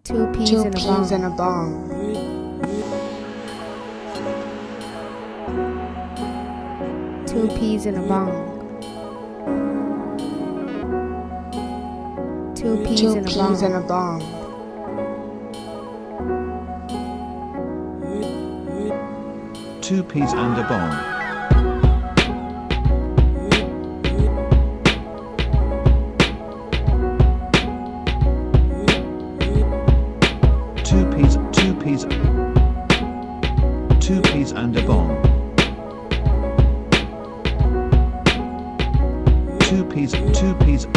Two peas Two in a peas in bong. a bong. Two peas in a bong. Two peas Two in a peas in bong. a bong. Two peas and a bong. Two peas and a bong. Two peas. Two peas Two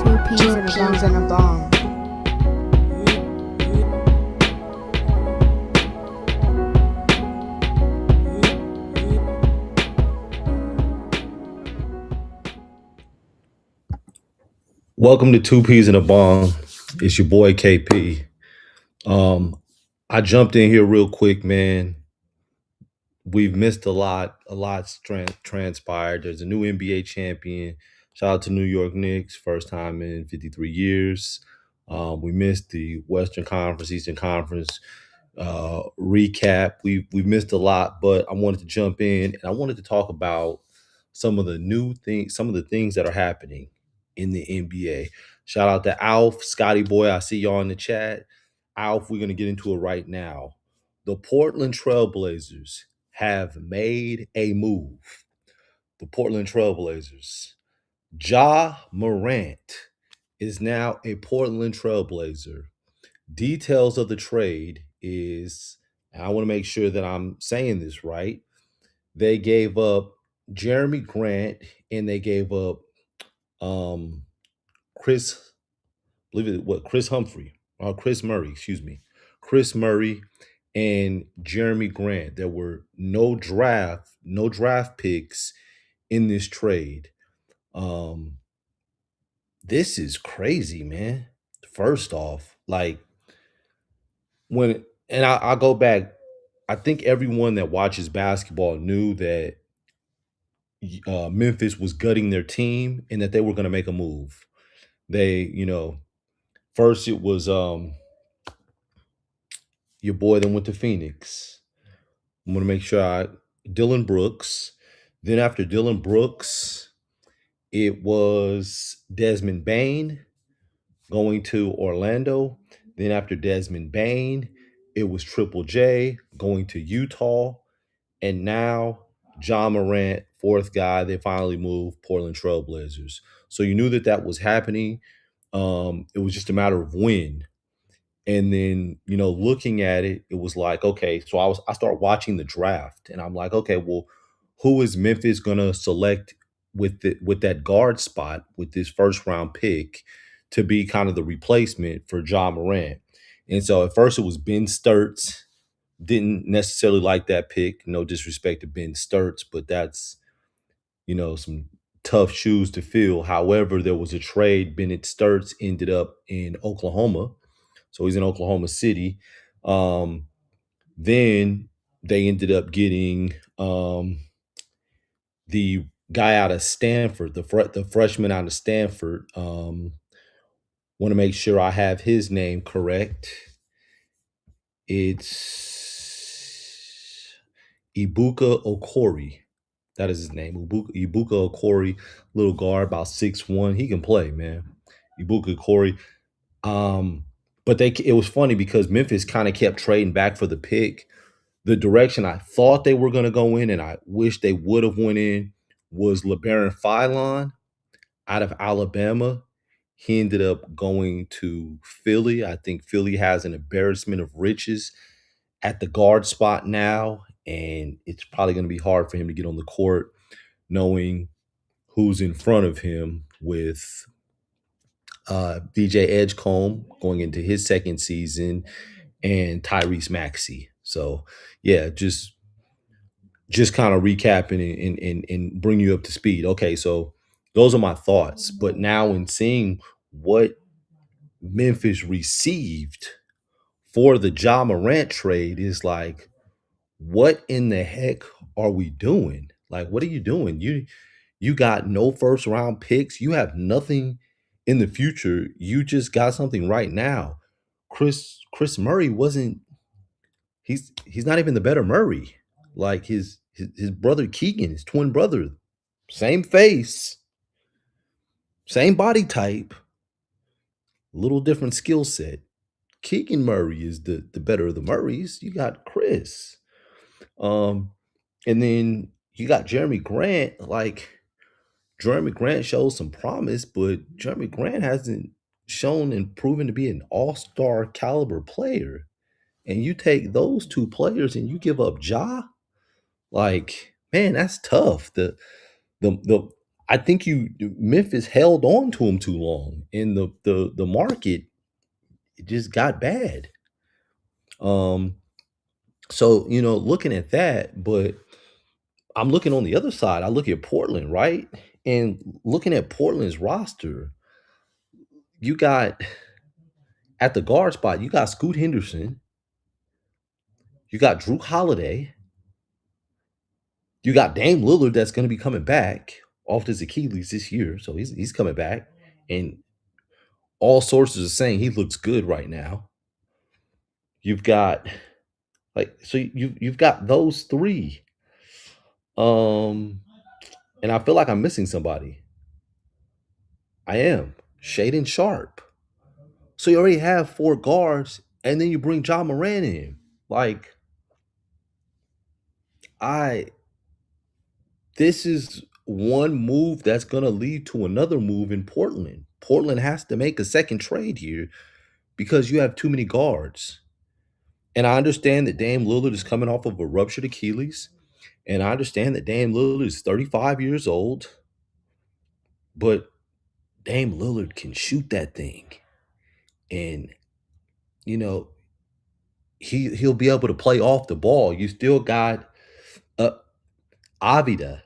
in a peas bong. in a bong. Welcome to Two Peas in a Bong. It's your boy KP. I jumped in here real quick, man. We've missed a lot. A lot's transpired. There's a new NBA champion. Shout out to New York Knicks, first time in 53 years. We missed the Western Conference, Eastern Conference recap. We've missed a lot, but I wanted to jump in and I wanted to talk about some of the new things, some of the things that are happening in the NBA. Shout out to Alf, Scotty Boy. I see y'all in the chat. Alf, we're gonna get into it right now. The Portland Trailblazers have made a move. The Portland Trailblazers. Ja Morant is now a Portland Trailblazer. Details of the trade is, and I want to make sure that I'm saying this right. They gave up Jeremy Grant and they gave up um Chris, believe it what Chris Humphrey or Chris Murray, excuse me. Chris Murray and Jeremy Grant. There were no draft picks in this trade. Um this is crazy, man. First off, like when and I go back, I think everyone that watches basketball knew that Memphis was gutting their team and that they were going to make a move. They, first it was your boy that went to Phoenix. I'm going to make sure Dylan Brooks. Then after Dylan Brooks, it was Desmond Bain going to Orlando. Then after Desmond Bain, it was Triple J going to Utah. And now John Morant, fourth guy, they finally moved Portland Trailblazers. So you knew that that was happening. It was just a matter of when. And then, looking at it, it was like, okay, so I start watching the draft and I'm like, okay, well, who is Memphis gonna select with that guard spot with this first round pick to be kind of the replacement for John Morant? And so at first it was Ben Sturts. Didn't necessarily like that pick. No disrespect to Ben Sturts, but that's, some tough shoes to fill. However, there was a trade. Bennett Sturts ended up in Oklahoma. So he's in Oklahoma City. Then they ended up getting the guy out of Stanford, the freshman out of Stanford. Want to make sure I have his name correct. It's Ibuka Okori. That is his name. Ibuka Okori, little guard, about 6'1". He can play, man. Ibuka Okori. But it was funny because Memphis kind of kept trading back for the pick. The direction I thought they were going to go in, and I wish they would have went in, was LeBaron Philon out of Alabama. He ended up going to Philly. I think Philly has an embarrassment of riches at the guard spot now, and it's probably going to be hard for him to get on the court knowing who's in front of him with VJ Edgecombe going into his second season and Tyrese Maxey. So yeah, just kind of recapping and bring you up to speed. Okay, so those are my thoughts. But now in seeing what Memphis received for the Ja Morant trade is like, what in the heck are we doing? Like, what are you doing? You got no first round picks. You have nothing in the future. You just got something right now. Chris Murray wasn't. He's not even the better Murray. Like his brother Keegan, his twin brother, same face, same body type, little different skill set. Keegan Murray is the better of the Murrays. You got Chris. Um, and then you got Jeremy Grant. Like Jeremy Grant shows some promise, but Jeremy Grant hasn't shown and proven to be an all-star caliber player. And you take those two players and you give up Ja, like, man, that's tough. The I think you Memphis held on to him too long, and the market it just got bad. Um, so looking at that, but I'm looking on the other side. I look at Portland, right? And looking at Portland's roster, you got at the guard spot, you got Scoot Henderson, you got Drew Holiday, you got Dame Lillard that's going to be coming back off his Achilles this year, so he's coming back, and all sources are saying he looks good right now. You've got you've got those three, and I feel like I'm missing somebody. I am Shaden Sharp. So you already have four guards, and then you bring John Moran in. Like I this is one move that's going to lead to another move in Portland. Portland has to make a second trade here because you have too many guards. And I understand that Dame Lillard is coming off of a ruptured Achilles. And I understand that Dame Lillard is 35 years old. But Dame Lillard can shoot that thing. And, you know, he'll be able to play off the ball. You still got Avida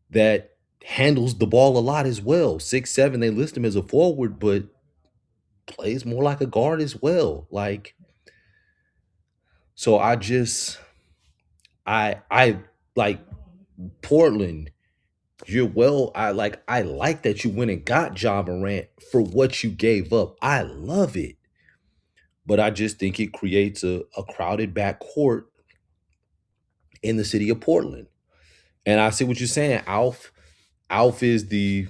that handles the ball a lot as well. 6'7", they list him as a forward, but plays more like a guard as well. Like, so I like Portland. I like that you went and got Ja Morant for what you gave up. I love it. But I just think it creates a crowded backcourt in the city of Portland. And I see what you're saying, Alf. Alf is the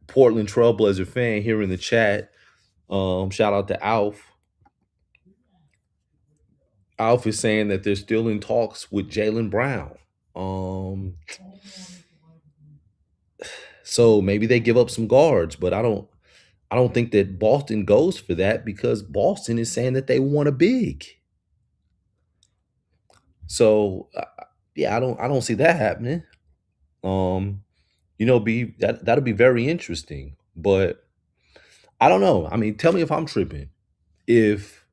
Portland Trailblazer fan here in the chat. Shout out to Alf. Alf is saying that they're still in talks with Jaylen Brown. So maybe they give up some guards, but I don't think that Boston goes for that because Boston is saying that they want a big. So yeah, I don't see that happening. That'll be very interesting, but I don't know. I mean, tell me if I'm tripping. If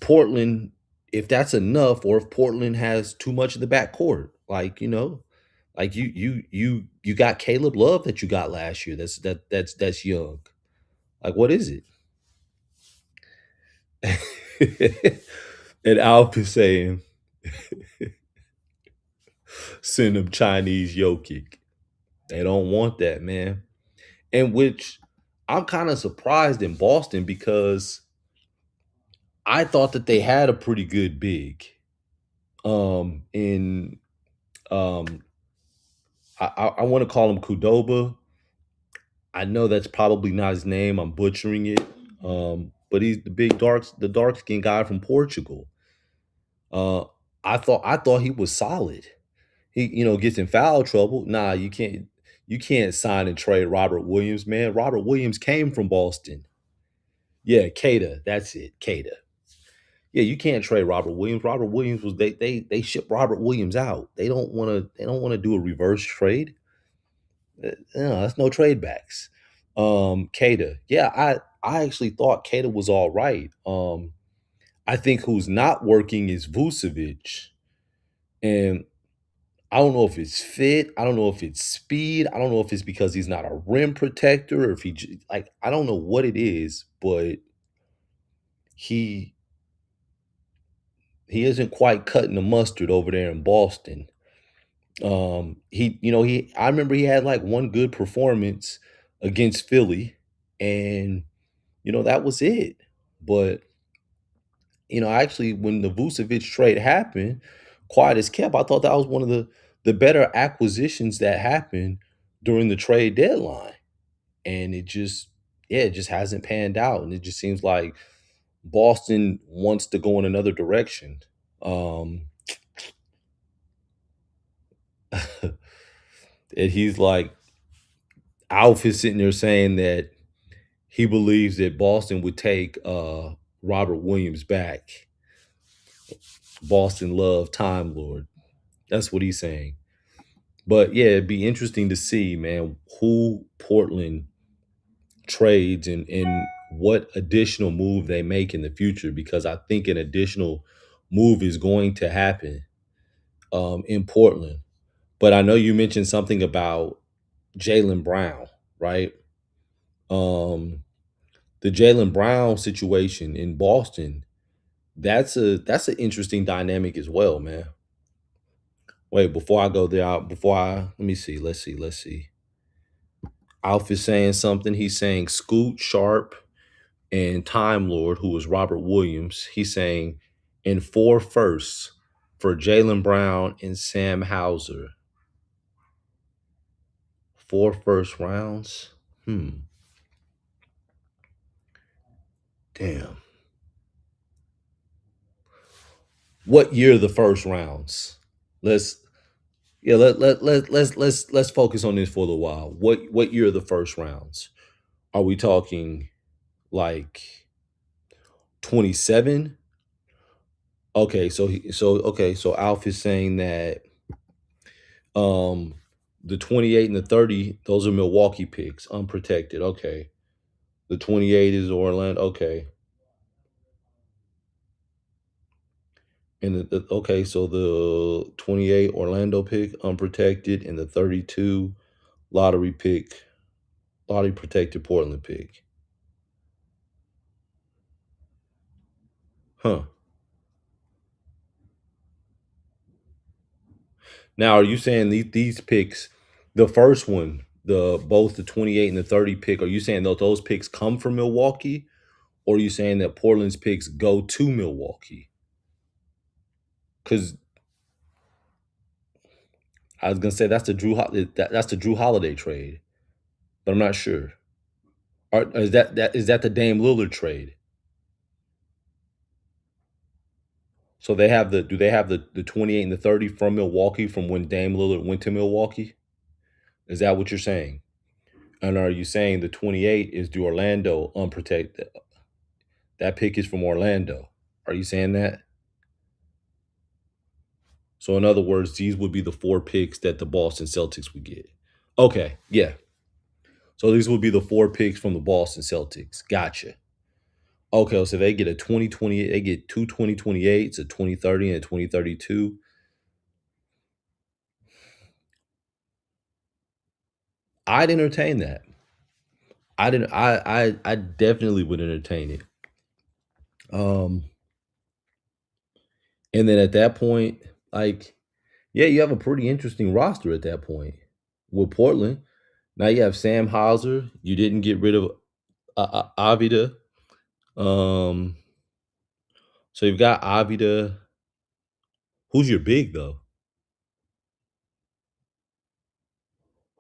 Portland, if that's enough, or if Portland has too much of the backcourt, like like you got Caleb Love that you got last year. That's young. Like, what is it? And Alp is saying, send them Chinese yo kick. They don't want that, man. And which I'm kind of surprised in Boston because I thought that they had a pretty good big. In I want to call him Kudoba. I know that's probably not his name. I'm butchering it. But he's the dark skinned guy from Portugal. I thought he was solid. He, gets in foul trouble. Nah, you can't sign and trade Robert Williams, man. Robert Williams came from Boston. Yeah, Cada, that's it, Cada. Yeah, you can't trade Robert Williams. Robert Williams was they shipped Robert Williams out. They don't want to do a reverse trade. No, that's no trade backs. Cada. Yeah, I actually thought Cada was all right. I think who's not working is Vucevic. And I don't know if it's fit. I don't know if it's speed. I don't know if it's because he's not a rim protector or if I don't know what it is, but he isn't quite cutting the mustard over there in Boston. I remember he had like one good performance against Philly, and that was it. But actually, when the Vucevic trade happened, quiet as kept, I thought that was one of the better acquisitions that happened during the trade deadline, and it just hasn't panned out, and it just seems like Boston wants to go in another direction. Um, and he's like, Alf is sitting there saying that he believes that Boston would take Robert Williams back. Boston love Time Lord. That's what he's saying. But yeah, it'd be interesting to see, man, who Portland trades and what additional move they make in the future, because I think an additional move is going to happen in Portland. But I know you mentioned something about Jaylen Brown, right? Um, the Jaylen Brown situation in Boston, that's an interesting dynamic as well, man. Wait, before I go there, let me see, let's see. Alf is saying something. He's saying Scoot Sharp and Time Lord, who was Robert Williams. He's saying in 4 firsts for Jaylen Brown and Sam Hauser. 4 first rounds. Damn. What year are the first rounds? Let's yeah, let's focus on this for a little while. What year are the first rounds? Are we talking like 27? Okay, so Alf is saying that um the 28 and the 30, those are Milwaukee picks, unprotected. Okay. The 28 is Orlando. Okay. And okay, so the 28 Orlando pick, unprotected, and the 32 lottery pick, lottery protected Portland pick. Huh. Now, are you saying these picks, the first one, the both the 28 and the 30 pick, are you saying that those picks come from Milwaukee, or are you saying that Portland's picks go to Milwaukee? Because I was gonna say that's the that's the Drew Holiday trade, but I'm not sure. Is that the Dame Lillard trade? So they have do they have the 28 and the 30 from Milwaukee from when Dame Lillard went to Milwaukee? Is that what you're saying? And are you saying the 28 is to Orlando unprotected? That pick is from Orlando. Are you saying that? So in other words, these would be the 4 picks that the Boston Celtics would get. Okay, yeah. So these would be the 4 picks from the Boston Celtics. Gotcha. Okay, so they get a 2028, they get two 2028s, a 2030 and a 2032. I'd entertain that. I didn't I definitely would entertain it. Um and then at that point, like, yeah, you have a pretty interesting roster at that point with Portland. Now you have Sam Hauser. You didn't get rid of Avida. Um so you've got Avida. Who's your big though?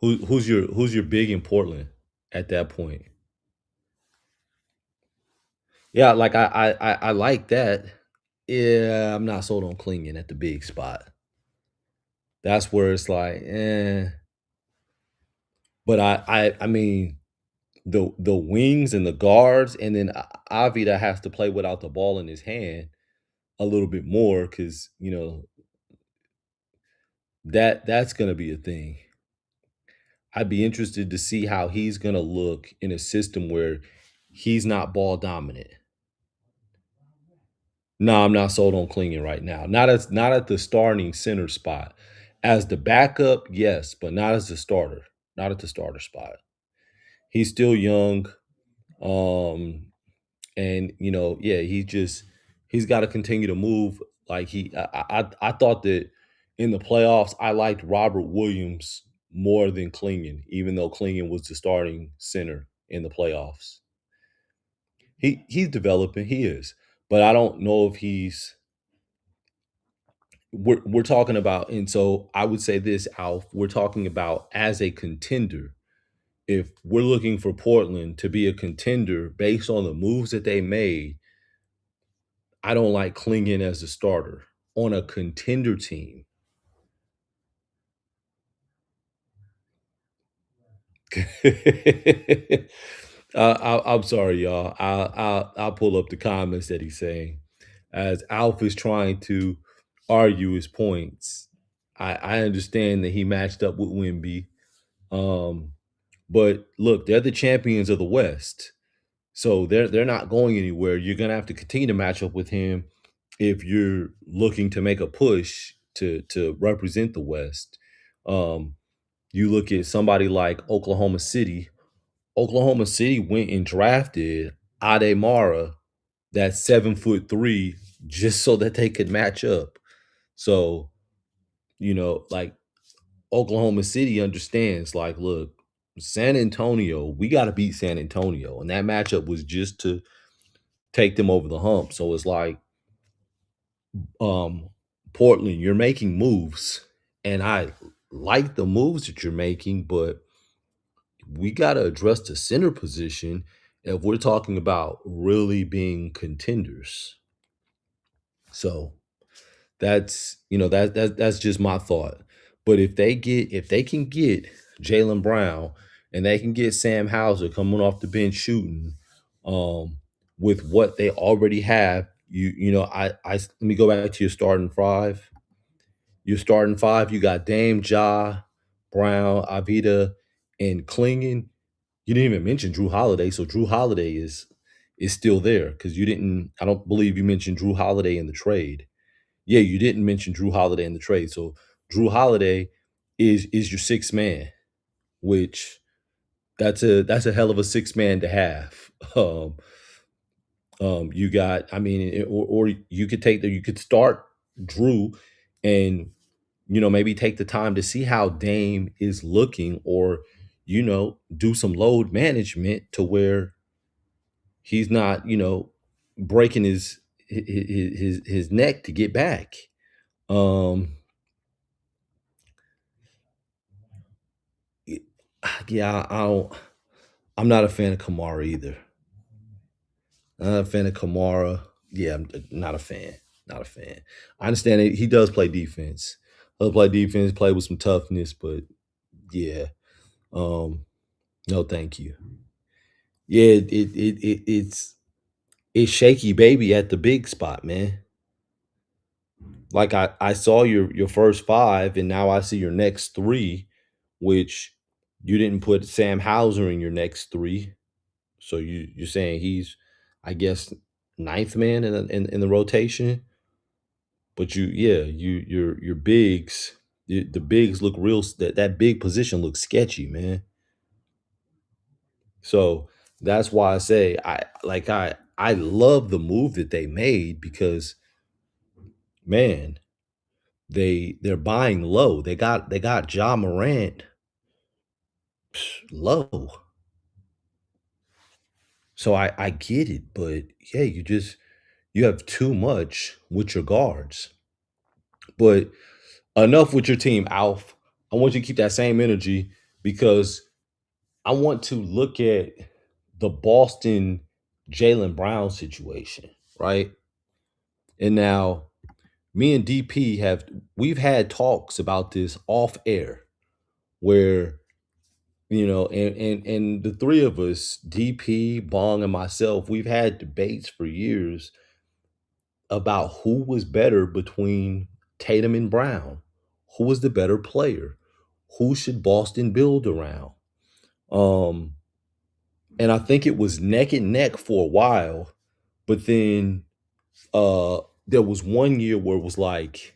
Who's your big in Portland at that point? Yeah, like I like that. Yeah, I'm not sold on Klingen at the big spot. That's where it's like, eh. But I mean, the wings and the guards, and then Avida has to play without the ball in his hand a little bit more because that's gonna be a thing. I'd be interested to see how he's gonna look in a system where he's not ball dominant. No, I'm not sold on Klingen right now. Not at the starting center spot. As the backup, yes, but not as the starter. Not at the starter spot. He's still young. Um, and yeah, he's got to continue to move. Like I thought that in the playoffs, I liked Robert Williams more than Klingen, even though Klingen was the starting center in the playoffs. He's developing. He is, but I don't know if he's. We're talking about, and so I would say this, Alf. We're talking about as a contender. If we're looking for Portland to be a contender based on the moves that they made, I don't like Klingon as a starter on a contender team. I'm sorry, y'all. I'll pull up the comments that he's saying as Alf is trying to argue his points. I understand that he matched up with Wimby, um, but look, they're the champions of the West, so they're not going anywhere. You're gonna have to continue to match up with him if you're looking to make a push to represent the West. Um, you look at somebody like Oklahoma City. Oklahoma City went and drafted Ademara, that's 7'3", just so that they could match up. So, like Oklahoma City understands, like, look, San Antonio, we got to beat San Antonio. And that matchup was just to take them over the hump. So it's like, um, Portland, you're making moves. And I like the moves that you're making, but we got to address the center position if we're talking about really being contenders. So that's just my thought. But if they can get Jalen Brown and they can get Sam Hauser coming off the bench shooting, um, with what they already have, let me go back to your starting five. Your starting five, you got Dame, Ja, Brown, Avita, and Klingon. You didn't even mention Drew Holiday, so Drew Holiday is still there because you didn't. I don't believe you mentioned Drew Holiday in the trade. Yeah, you didn't mention Drew Holiday in the trade. So Drew Holiday is your sixth man, which that's a hell of a six man to have. You got, I mean, or you could you could start Drew, and maybe take the time to see how Dame is looking, or do some load management to where he's not breaking his neck to get back. Um, yeah, I'm not a fan of Kamara either. Not a fan of Kamara. Yeah, I'm not a fan. Not a fan. I understand he does play defense. He'll play defense, play with some toughness, but yeah. Um, no, thank you. Yeah, it's shaky baby at the big spot, man. Like I saw your first five, and now I see your next three, which you didn't put Sam Hauser in your next three. So you're saying he's, I guess, ninth man in the rotation. But your bigs, the bigs look real. That big position looks sketchy, man. So that's why I say I love the move that they made because, man, they're buying low. They got Ja Morant low. So I get it, but yeah, you have too much with your guards. But enough with your team, Alf. I want you to keep that same energy because I want to look at the Boston Jalen Brown situation, right? And now me and DP we've had talks about this off air where and the three of us, DP, Bong, and myself, we've had debates for years about who was better between Tatum and Brown. Who was the better player? Who should Boston build around? Um, and I think it was neck and neck for a while, but then there was one year where it was like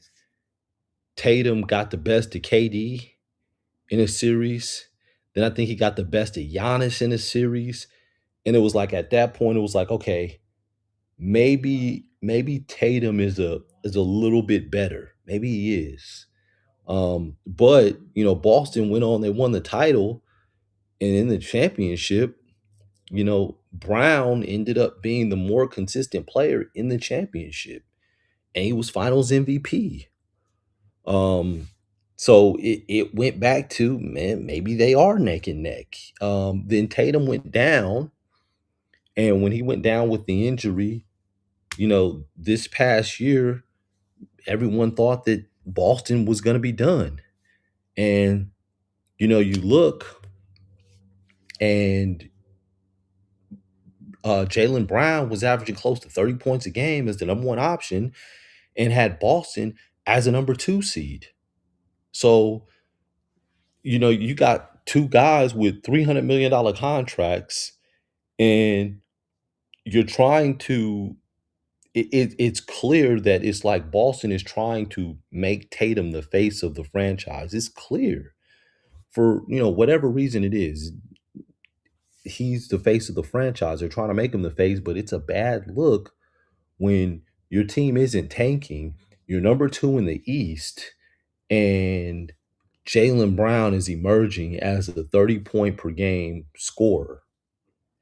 Tatum got the best of KD in a series. Then I think he got the best of Giannis in a series. And it was like at that point, it was like, okay, maybe Tatum is a little bit better. Maybe he is. But Boston went on, they won the title, and in the championship, Brown ended up being the more consistent player in the championship, and he was Finals MVP. Um, so it went back to, man, maybe they are neck and neck. Then Tatum went down, and when he went down with the injury, this past year, everyone thought that Boston was going to be done. And you look, and Jalen Brown was averaging close to 30 points a game as the number one option, and had Boston as a number two seed. So, you got two guys with $300 million contracts, and you're trying to. It's clear that it's like Boston is trying to make Tatum the face of the franchise. It's clear, for whatever reason it is. He's the face of the franchise. They're trying to make him the face, but it's a bad look when your team isn't tanking. You're number two in the East, and Jalen Brown is emerging as a 30-point per game scorer,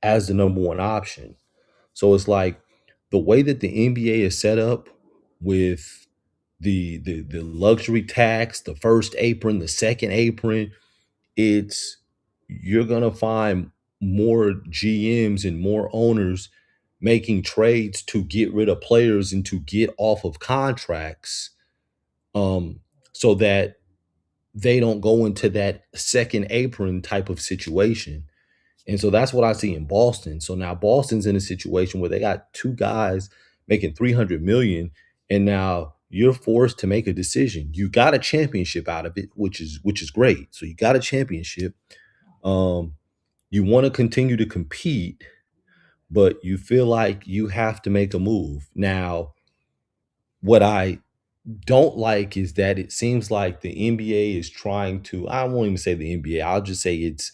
as the number one option. So it's like the way that the NBA is set up, with the luxury tax, the first apron, the second apron, it's you're gonna find more GMs and more owners making trades to get rid of players and to get off of contracts, so that they don't go into that second apron type of situation. And so that's what I see in Boston. So now Boston's in a situation where they got two guys making 300 million, and now you're forced to make a decision. You got a championship out of it, which is great. So you got a championship. You want to continue to compete, but you feel like you have to make a move. Now, what I don't like is that it seems like the NBA is trying to, I won't even say the NBA, I'll just say it's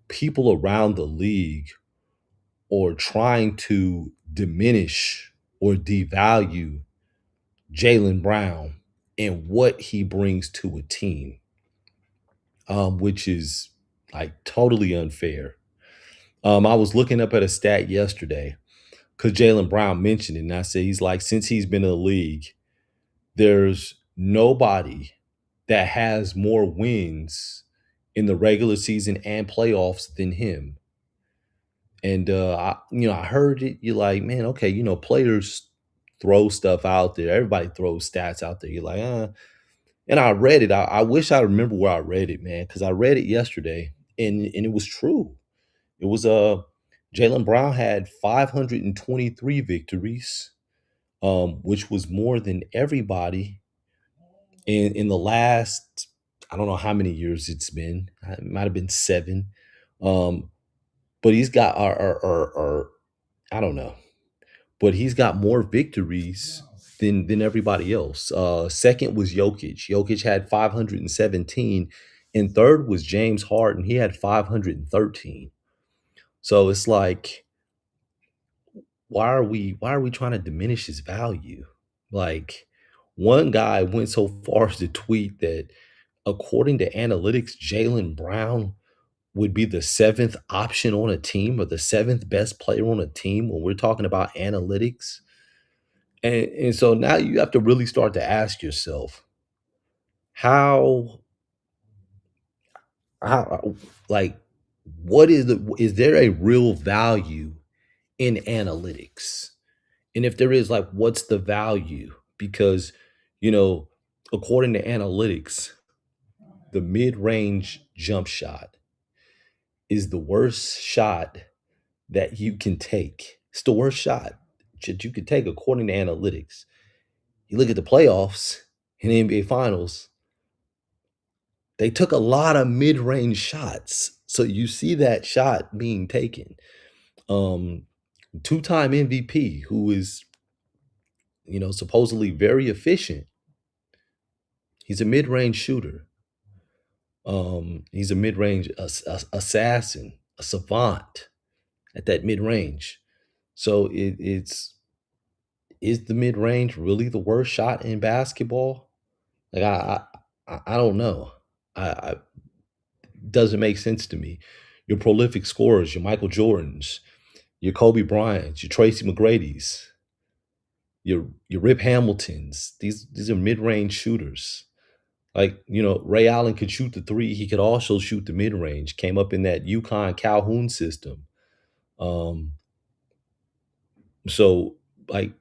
people around the league, or trying to diminish or devalue Jalen Brown and what he brings to a team, which is like totally unfair. I was looking up at a stat yesterday because Jalen Brown mentioned it, and I said he's like, since he's been in the league, there's nobody that has more wins in the regular season and playoffs than him. And I heard it. You're like, man, okay, players throw stuff out there. Everybody throws stats out there. You're like, And I read it. I wish I remember where I read it, man, because I read it yesterday, and it was true. It was Jalen Brown had 523 victories, which was more than everybody in the last, I don't know how many years it's been. It might have been seven. Um, but he's got or I don't know, but he's got more victories than everybody else. Second was Jokic. Jokic had 517, and third was James Harden. He had 513. So it's like, why are we trying to diminish his value? Like, one guy went so far as to tweet that according to analytics, Jalen Brown would be the seventh option on a team, or the seventh best player on a team when we're talking about analytics. And so now you have to really start to ask yourself, how how like what is there a real value in analytics? And if there is, like, what's the value? Because, you know, according to analytics, the mid-range jump shot is the worst shot that you can take. It's the worst shot that you could take according to analytics. You look at the playoffs in the NBA Finals, they took a lot of mid-range shots. So you see that shot being taken. Um, Two-time MVP, who is, supposedly very efficient. He's a mid-range shooter. He's a mid-range assassin, a savant at that mid-range. So it's is the mid-range really the worst shot in basketball? Like, I don't know. Doesn't make sense to me. Your prolific scorers, your Michael Jordans, your Kobe Bryants, your Tracy McGrady's, your Rip Hamiltons. These are mid-range shooters. Like, Ray Allen could shoot the three. He could also shoot the mid-range. Came up in that UConn Calhoun system. Um, so like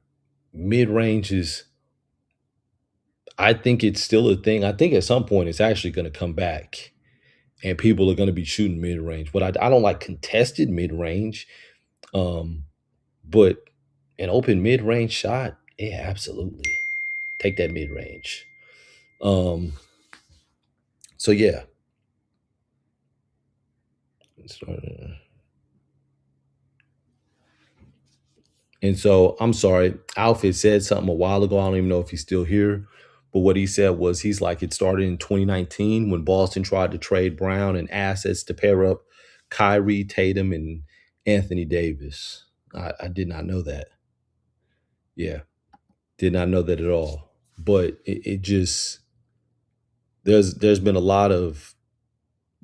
mid-range is, I think it's still a thing. I think at some point it's actually going to come back and people are going to be shooting mid-range. But I don't like contested mid-range. Um, but an open mid-range shot, yeah, absolutely. Take that mid-range. So yeah. And so I'm sorry, Alfred said something a while ago. I don't even know if he's still here. But what he said was he's like, it started in 2019 when Boston tried to trade Brown and assets to pair up Kyrie, Tatum, and Anthony Davis. I did not know that. Yeah, did not know that at all. But it just, there's been a lot of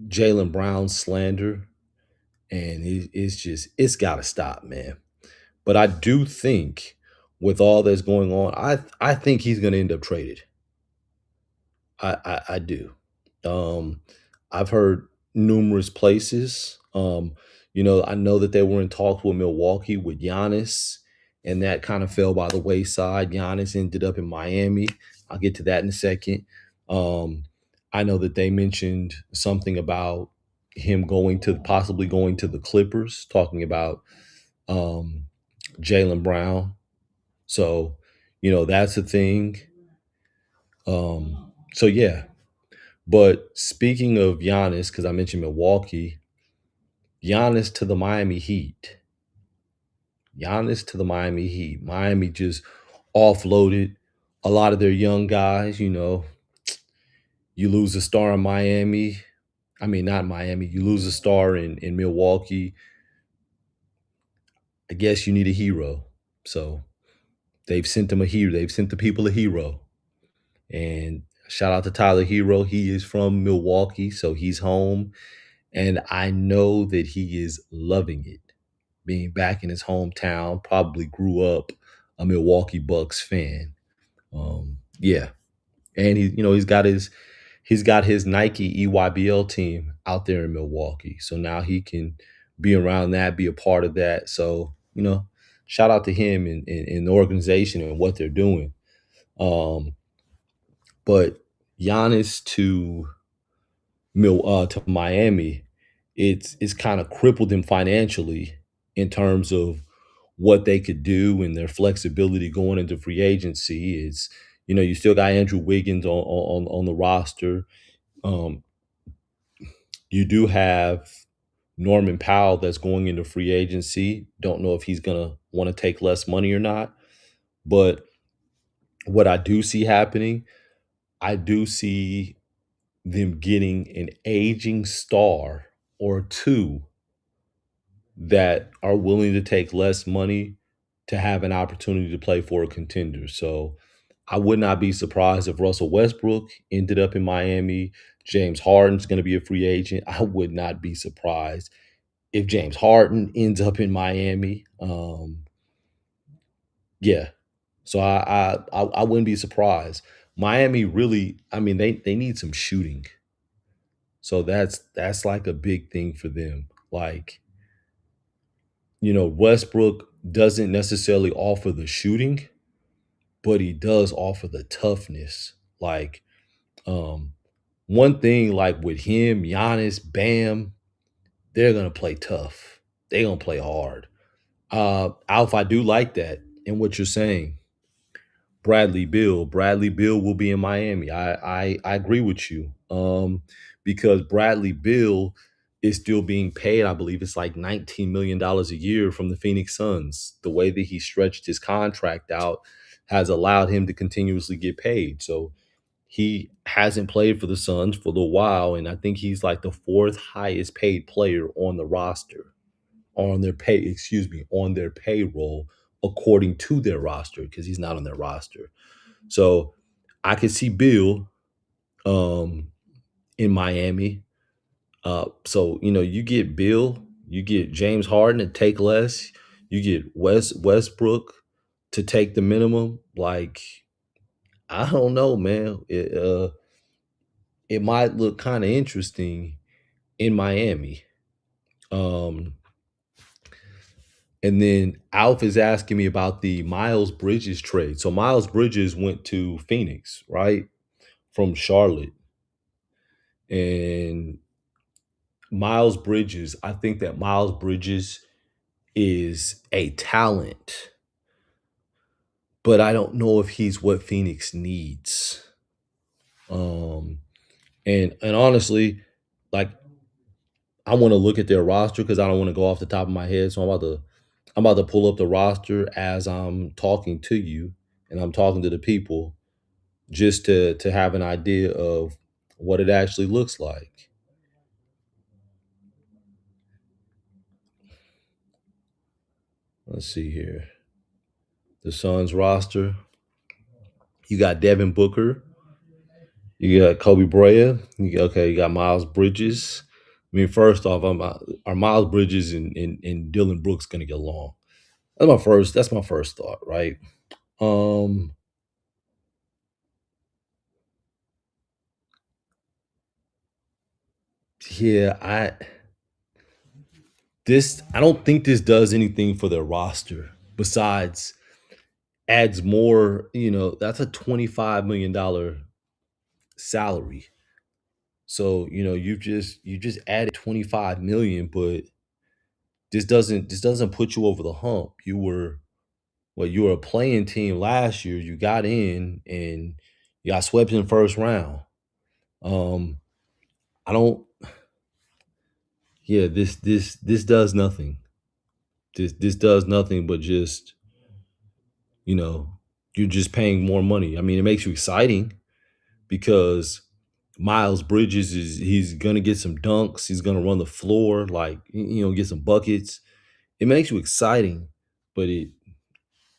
Jaylen Brown slander, and it's got to stop, man. But I do think with all that's going on, I think he's going to end up traded. I do. Um, I've heard numerous places. I know that they were in talks with Milwaukee with Giannis, and that kind of fell by the wayside. Giannis ended up in Miami. I'll get to that in a second. Um, I know that they mentioned something about him possibly going to the Clippers, talking about Jaylen Brown. So, that's a thing. So yeah. But speaking of Giannis, because I mentioned Milwaukee, Giannis to the Miami Heat. Giannis to the Miami Heat. Miami just offloaded a lot of their young guys. You lose a star in Miami. I mean, not Miami. You lose a star in Milwaukee. I guess you need a hero. So they've sent them a hero. They've sent the people a hero. And shout out to Tyler Hero. He is from Milwaukee, so he's home. And I know that he is loving it, being back in his hometown. Probably grew up a Milwaukee Bucks fan. Yeah, and he's got his Nike EYBL team out there in Milwaukee. So now he can be around that, be a part of that. So shout out to him and the organization and what they're doing. But Giannis to Miami, it's kind of crippled them financially in terms of what they could do and their flexibility going into free agency. You still got Andrew Wiggins on the roster. Um, you do have Norman Powell that's going into free agency. Don't know if he's gonna want to take less money or not. But what I do see happening, I do see them getting an aging star or two that are willing to take less money to have an opportunity to play for a contender. So I would not be surprised if Russell Westbrook ended up in Miami. James Harden's going to be a free agent. I would not be surprised if James Harden ends up in Miami. Yeah. So I wouldn't be surprised. Miami really, I mean, they need some shooting. So that's like a big thing for them. Like, Westbrook doesn't necessarily offer the shooting, but he does offer the toughness. Like, one thing like with him, Giannis, Bam, they're gonna play tough. They're gonna play hard. Alf, I do like that in what you're saying. Bradley Bill will be in Miami. I agree with you. Because Bradley Bill is still being paid. I believe it's like $19 million a year from the Phoenix Suns. The way that he stretched his contract out has allowed him to continuously get paid. So he hasn't played for the Suns for a little while, and I think he's like the fourth highest paid player on the roster, on their payroll, according to their roster, because he's not on their roster. So I could see Bill in Miami. So you get Bill, you get James Harden and take less. You get Westbrook to take the minimum. Like, I don't know, man. It might look kind of interesting in Miami. Um, and then Alf is asking me about the Miles Bridges trade. So Miles Bridges went to Phoenix, right? From Charlotte. And Miles Bridges, I think that Miles Bridges is a talent, but I don't know if he's what Phoenix needs. Um, and honestly, like, I want to look at their roster because I don't want to go off the top of my head. So I'm about to pull up the roster as I'm talking to you and I'm talking to the people just to have an idea of what it actually looks like. Let's see here. The Suns roster. You got Devin Booker. You got Kobe Bryant. You got Miles Bridges. I mean, first off, are Miles Bridges and Dylan Brooks gonna get along? That's my first thought, right? Um, yeah, I don't think this does anything for their roster besides adds more, that's a $25 million salary. So, you just added 25 million, but this doesn't put you over the hump. You were a playing team last year. You got in and you got swept in the first round. Um, I don't yeah, this does nothing. This does nothing but just, you know, you're just paying more money. I mean, it makes you exciting because Miles Bridges he's gonna get some dunks, he's gonna run the floor, like, get some buckets. It makes you exciting, but in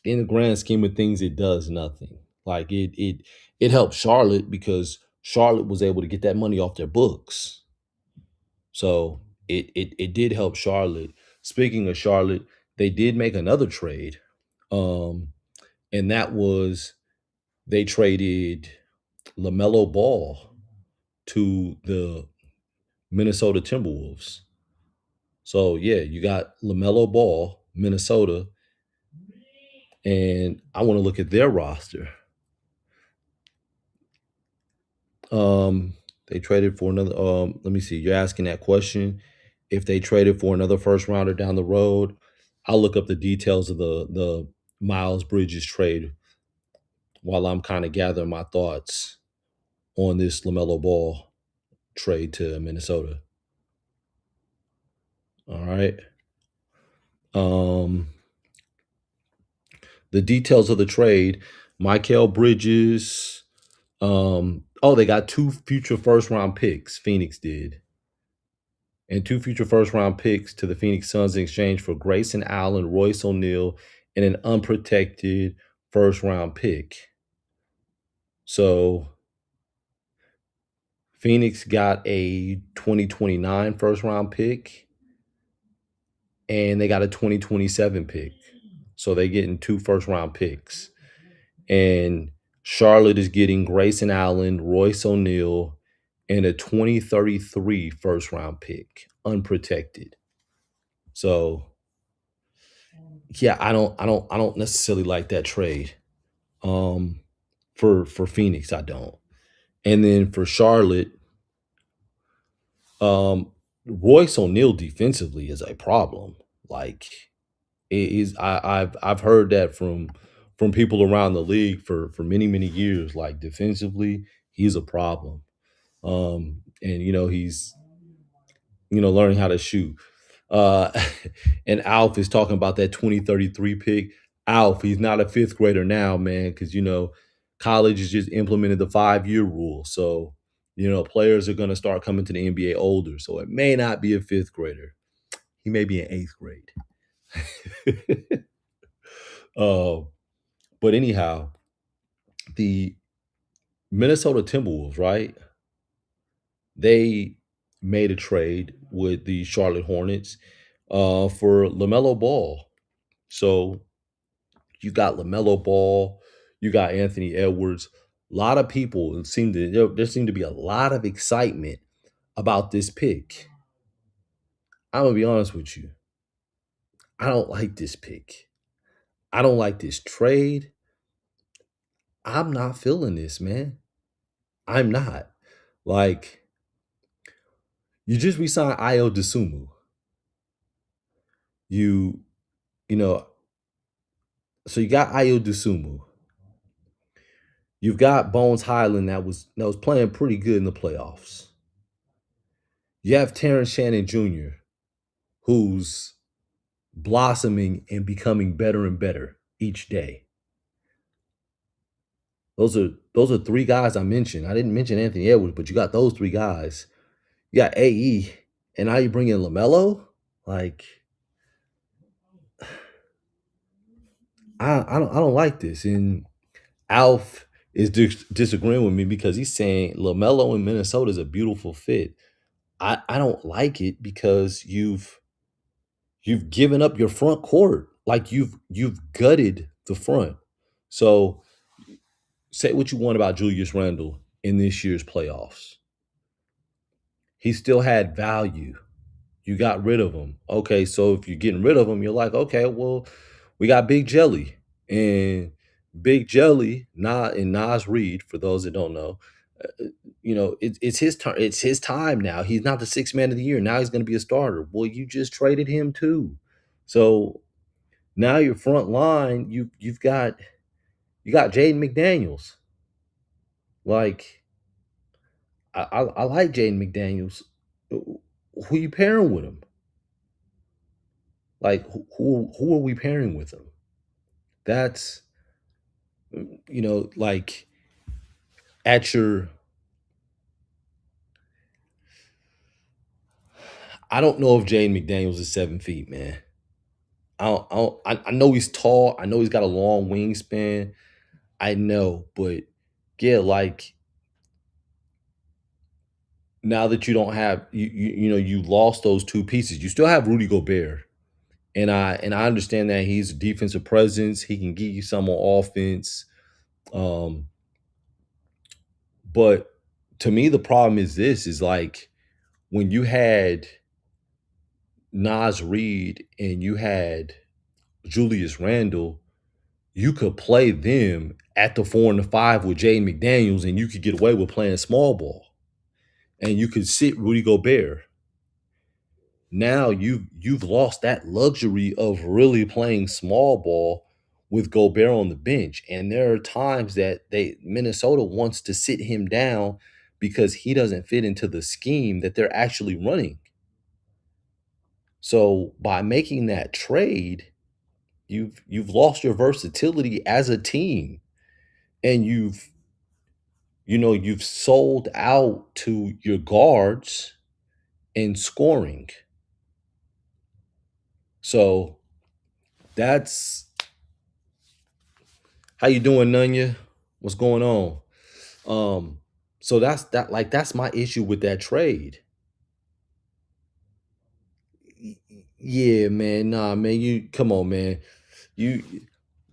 the grand scheme of things, it does nothing. Like, it helped Charlotte because Charlotte was able to get that money off their books. So it did help Charlotte. Speaking of Charlotte, they did make another trade. Um, and that was they traded LaMelo Ball to the Minnesota Timberwolves. So yeah, you got LaMelo Ball, Minnesota, and I want to look at their roster. They traded for another. Let me see. You're asking that question. If they traded for another first rounder down the road, I'll look up the details of the Miles Bridges trade while I'm kind of gathering my thoughts on this LaMelo Ball trade to Minnesota. All right. Um, the details of the trade: Michael Bridges. They got 2 future first round picks. Phoenix did. And 2 future first round picks to the Phoenix Suns in exchange for Grayson Allen, Royce O'Neal, and an unprotected first round pick. So Phoenix got a 2029 first round pick and they got a 2027 pick. So they're getting 2 first round picks. And Charlotte is getting Grayson Allen, Royce O'Neal, and a 2033 first round pick, unprotected. So yeah, I don't necessarily like that trade. For Phoenix, I don't. And then for Charlotte, Royce O'Neal defensively is a problem. Like, it is I've heard that from people around the league for many years. Like, defensively, he's a problem. And he's learning how to shoot. Uh, and Alf is talking about that 2033 pick. Alf, he's not a fifth grader now, man, because college has just implemented the 5-year rule. So, players are going to start coming to the NBA older. So it may not be a fifth grader. He may be in 8th grade. uh, but anyhow, the Minnesota Timberwolves, right? They made a trade with the Charlotte Hornets for LaMelo Ball. So you got LaMelo Ball, you got Anthony Edwards. A lot of people there seemed to be a lot of excitement about this pick. I'm gonna be honest with you. I don't like this pick. I don't like this trade. I'm not feeling this, man. I'm not. Like, you just resigned Io DeSumo. You, you know, so you got Io DeSumo. You've got Bones Highland that was playing pretty good in the playoffs. You have Terrence Shannon Jr., who's blossoming and becoming better and better each day. Those are three guys I mentioned. I didn't mention Anthony Edwards, but you got those three guys. You got AE, and now you bring in LaMelo. Like, I don't like this. And Alf is disagreeing with me because he's saying LaMelo in Minnesota is a beautiful fit. I don't like it because you've given up your front court. Like, you've gutted the front. So say what you want about Julius Randle in this year's playoffs. He still had value. You got rid of him. Okay, so if you're getting rid of him, you're like, okay, well, we got Big Jelly. And Big Jelly, Nas Reed, for those that don't know, it's his turn. It's his time now. He's not the sixth man of the year. Now he's going to be a starter. Well, you just traded him too. So now your front line, you got Jaden McDaniels. Like, I like Jaden McDaniels. Who you pairing with him? Like, who are we pairing with him? That's like at your. I don't know if Jaden McDaniels is 7 feet, man. I know he's tall. I know he's got a long wingspan. I know, but yeah, like, now that you don't have you lost those two pieces. You still have Rudy Gobert, and I understand that he's a defensive presence. He can give you some on offense, but to me the problem is like when you had Nas Reed and you had Julius Randle, you could play them at the 4 and the 5 with Jaden McDaniels, and you could get away with playing small ball, and you could sit Rudy Gobert. Now you've lost that luxury of really playing small ball with Gobert on the bench, and there are times that Minnesota wants to sit him down because he doesn't fit into the scheme that they're actually running. So by making that trade, you've lost your versatility as a team, and you've sold out to your guards and scoring. So that's how you doing, Nunya? What's going on? So that's my issue with that trade. Yeah, man. Nah, man. You come on, man. You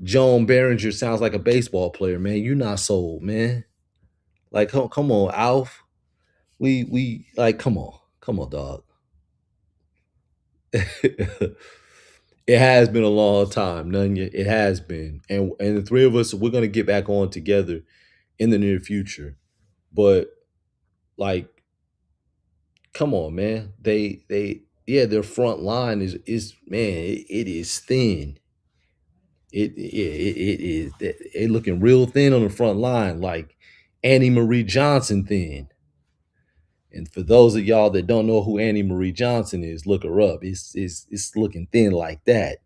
Joan Behringer sounds like a baseball player, man. You not sold, man. Like, come on, Alf. We like, come on, dog. It has been a long time, Nunya. It has been, and the three of us, we're gonna get back on together in the near future. But like, come on, man. Their front line is man, it is thin. It is. They looking real thin on the front line, like Annie Marie Johnson thin. And for those of y'all that don't know who Annie Marie Johnson is, look her up. It's looking thin like that.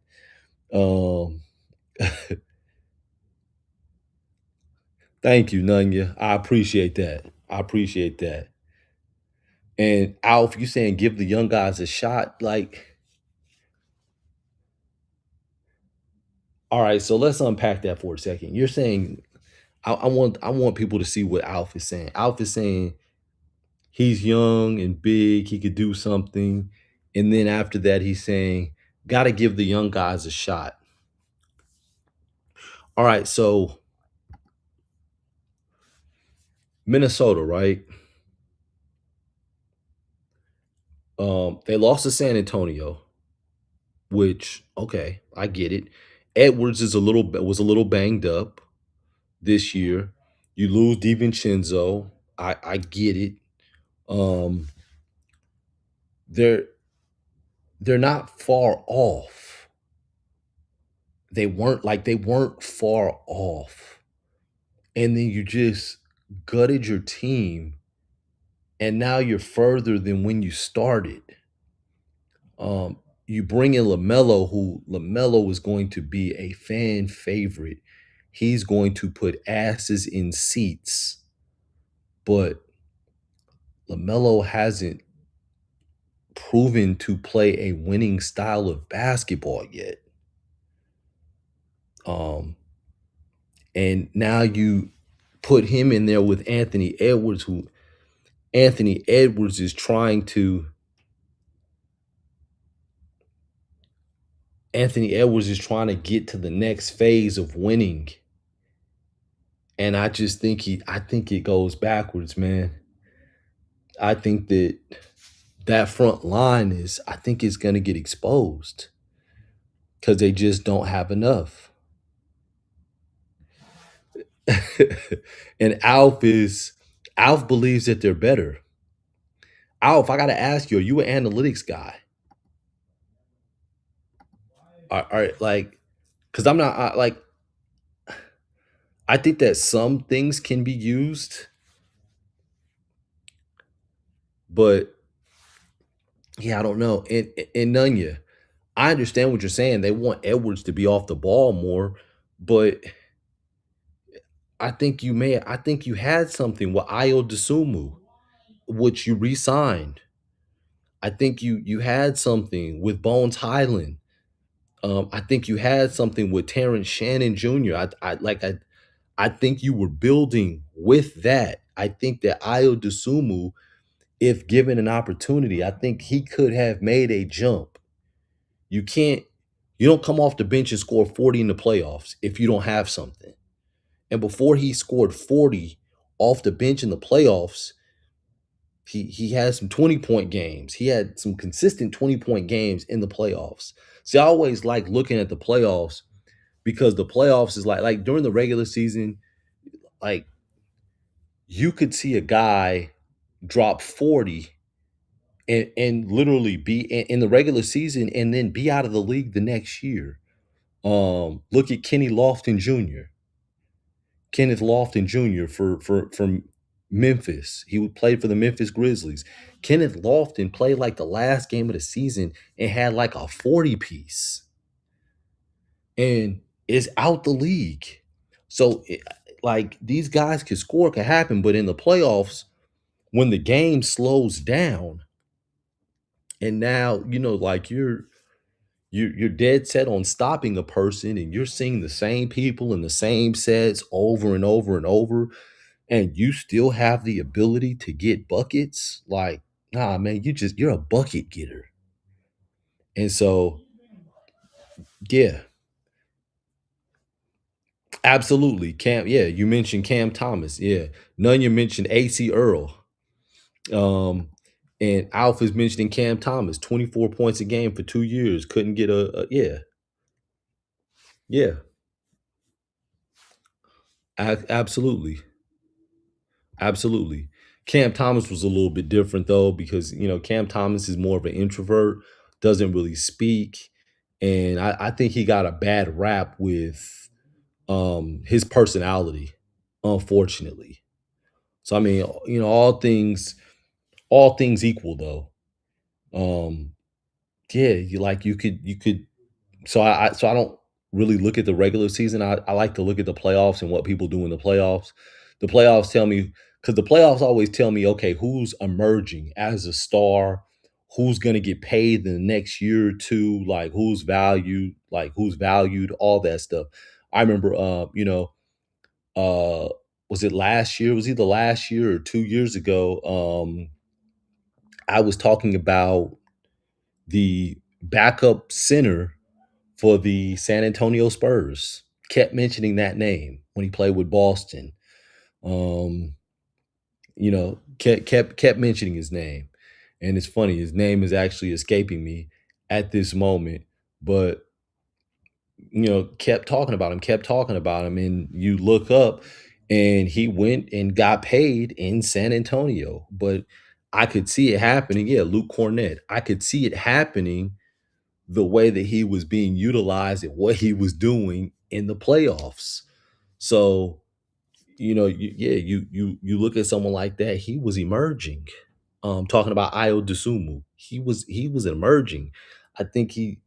Thank you, Nunya. I appreciate that. I appreciate that. And Alf, you saying give the young guys a shot? Like, all right, so let's unpack that for a second. You're saying I want people to see what Alf is saying. Alf is saying he's young and big, he could do something. And then after that, he's saying, gotta give the young guys a shot. All right, so Minnesota, right? They lost to San Antonio, which okay, I get it. Edwards was a little banged up this year. You lose DiVincenzo. I get it. Um, they're they're not far off. They weren't far off. And then you just gutted your team, and now you're further than when you started. Um, you bring in LaMelo is going to be a fan favorite. He's going to put asses in seats, but LaMelo hasn't proven to play a winning style of basketball yet. Um, and now you put him in there with Anthony Edwards, who Anthony Edwards is trying to Anthony Edwards is trying to get to the next phase of winning. And I think it goes backwards, man. I think that front line I think it's going to get exposed because they just don't have enough. And Alf believes that they're better. Alf, I got to ask you, are you an analytics guy? Like, because I'm not like, I think that some things can be used, but yeah, I don't know. And Nunya, I understand what you're saying. They want Edwards to be off the ball more, but I think you had something with Ayo Desumu, which you re-signed. I think you had something with Bones Highland. I think you had something with Terrence Shannon Jr. I think you were building with that. I think that Ayo Desumu, if given an opportunity, I think he could have made a jump. You can't, you don't come off the bench and score 40 in the playoffs if you don't have something. And before he scored 40 off the bench in the playoffs, he had some 20-point games. He had some consistent 20-point games in the playoffs. See, I always like looking at the playoffs because the playoffs is like during the regular season, like you could see a guy drop 40 and literally be in the regular season and then be out of the league the next year. Look at Kenny Lofton Jr. Kenneth Lofton Jr. From Memphis. He would play for the Memphis Grizzlies. Kenneth Lofton played like the last game of the season and had like a 40 piece and is out the league. So like these guys can score, can happen, but in the playoffs, when the game slows down, and now like you're dead set on stopping a person, and you're seeing the same people in the same sets over and over and over, and you still have the ability to get buckets, like, nah, man, you're a bucket getter. And so, yeah, absolutely. Yeah, you mentioned Cam Thomas. Yeah. None you mentioned AC Earl. And Alpha's mentioning Cam Thomas, 24 points a game for 2 years. Couldn't get yeah. Yeah. Absolutely. Absolutely. Cam Thomas was a little bit different though, because Cam Thomas is more of an introvert, doesn't really speak. And I think he got a bad rap with his personality, unfortunately. So I mean, all things equal though. Um, yeah, you could so I don't really look at the regular season. I like to look at the playoffs and what people do in the playoffs. The playoffs tell me because the playoffs always tell me, okay, who's emerging as a star, who's gonna get paid in the next year or two, who's valued, all that stuff. I remember was it last year? Was either last year or 2 years ago? I was talking about the backup center for the San Antonio Spurs, kept mentioning that name when he played with Boston. Kept mentioning his name. And it's funny, his name is actually escaping me at this moment, but kept talking about him, and you look up and he went and got paid in San Antonio. But I could see it happening. Yeah, Luke Cornett. I could see it happening the way that he was being utilized and what he was doing in the playoffs. So, you look at someone like that, he was emerging. Talking about Io DeSumo, he was emerging. I think he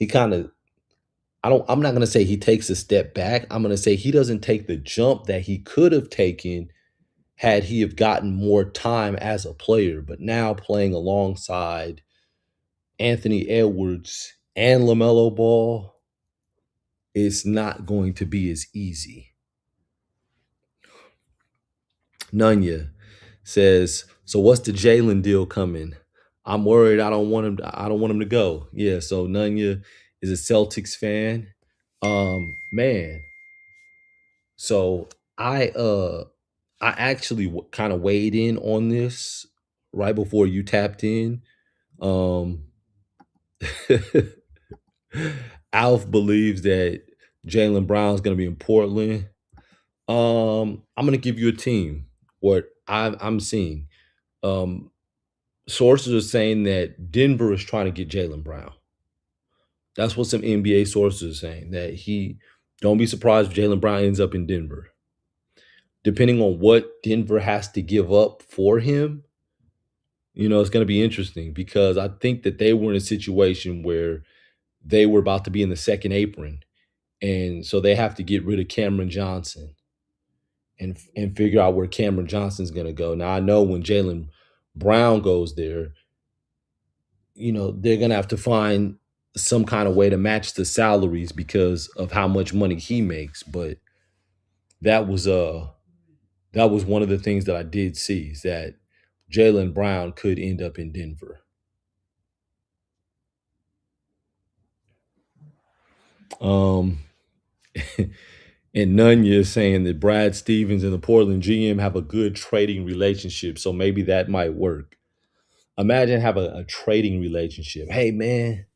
kind of I'm not gonna say he takes a step back. I'm gonna say he doesn't take the jump that he could have taken had he have gotten more time as a player. But now playing alongside Anthony Edwards and LaMelo Ball, it's not going to be as easy. Nunya says, "So what's the Jalen deal coming? I'm worried. I don't want him to go." Yeah. So Nunya is a Celtics fan. Man. So I actually kind of weighed in on this right before you tapped in. Um, Alf believes that Jalen Brown's going to be in Portland. I'm going to give you a team. What I'm seeing. Sources are saying that Denver is trying to get Jalen Brown. That's what some NBA sources are saying. That don't be surprised if Jalen Brown ends up in Denver. Depending on what Denver has to give up for him, it's going to be interesting, because I think that they were in a situation where they were about to be in the second apron. And so they have to get rid of Cameron Johnson and figure out where Cameron Johnson's going to go. Now, I know when Jalen Brown goes there, they're going to have to find some kind of way to match the salaries because of how much money he makes. But that was one of the things that I did see, is that Jalen Brown could end up in Denver. And Nunya is saying that Brad Stevens and the Portland GM have a good trading relationship, so maybe that might work. Imagine having a trading relationship. Hey man,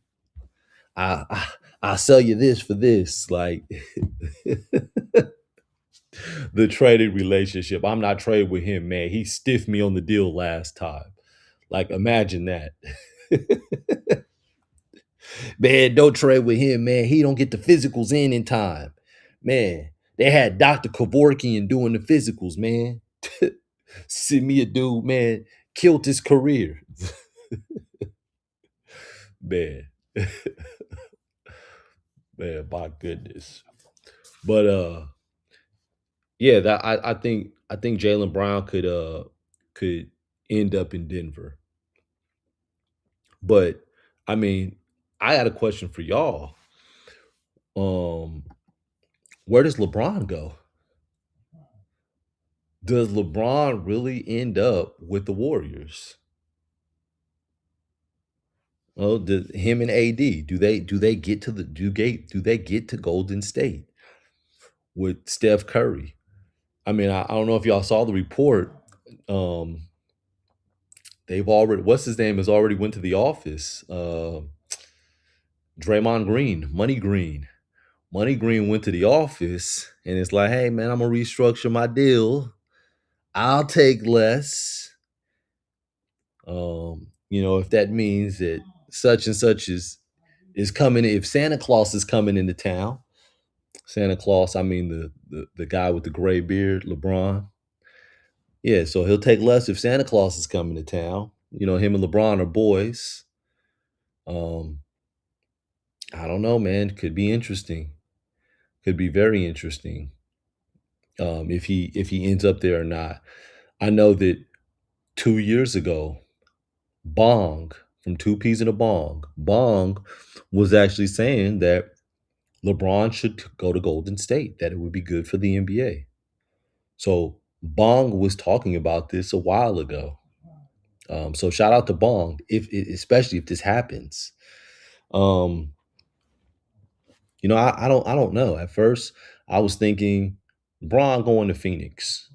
I'll sell you this for this. Like the trading relationship. I'm not trading with him, man. He stiffed me on the deal last time. Like, imagine that. Man, don't trade with him, man. He don't get the physicals in time. Man, they had Dr. Kevorkian doing the physicals, man. See me a dude, man, killed his career. Man. Man, my goodness. But yeah, that I think Jalen Brown could end up in Denver. But I mean, I got a question for y'all. Where does LeBron go? Does LeBron really end up with the Warriors? Oh, him and AD, do they get to Golden State with Steph Curry? I mean, I don't know if y'all saw the report. They've already, what's his name, has already went to the office. Draymond Green, Money Green. Money Green went to the office and it's like, hey man, I'm gonna restructure my deal. I'll take less. If that means that such and such is coming, if Santa Claus is coming into town, Santa Claus, I mean the guy with the gray beard, LeBron. Yeah, so he'll take less if Santa Claus is coming to town. Him and LeBron are boys. I don't know, man. Could be interesting. Could be very interesting. If he ends up there or not. I know that 2 years ago, Bong from Two Peas in a Bong was actually saying that LeBron should go to Golden State, that it would be good for the NBA. So Bong was talking about this a while ago. So shout out to Bong, especially if this happens. I don't know. At first, I was thinking LeBron going to Phoenix.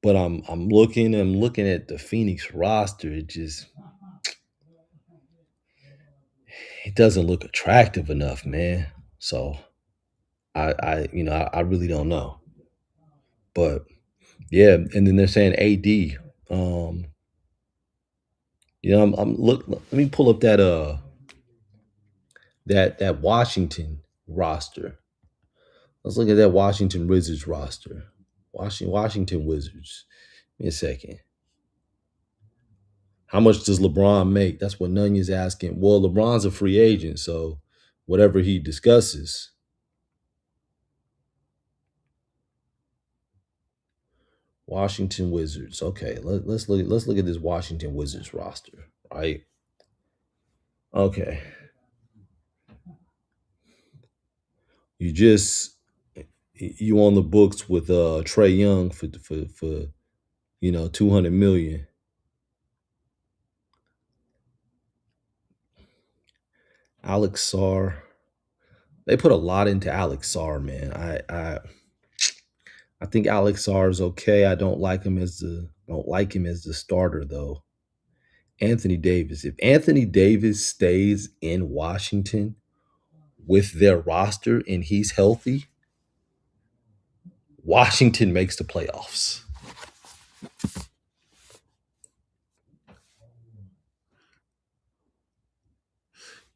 But I'm looking at the Phoenix roster. It doesn't look attractive enough, man. So I really don't know. But yeah, and then they're saying AD. Um, I'm look. Let me pull up that Washington roster. Let's look at that Washington Wizards roster. Washington Wizards. Give me a second. How much does LeBron make? That's what Nunya's asking. Well, LeBron's a free agent, so whatever he discusses. Washington Wizards. Okay, let's look. Let's look at this Washington Wizards roster. Right. Okay. You just you on the books with Trey Young for 200 million. Alex Sarr. They put a lot into Alex Sarr, man. I think Alex Sarr is okay. I don't like him as the starter though. Anthony Davis. If Anthony Davis stays in Washington with their roster and he's healthy, Washington makes the playoffs.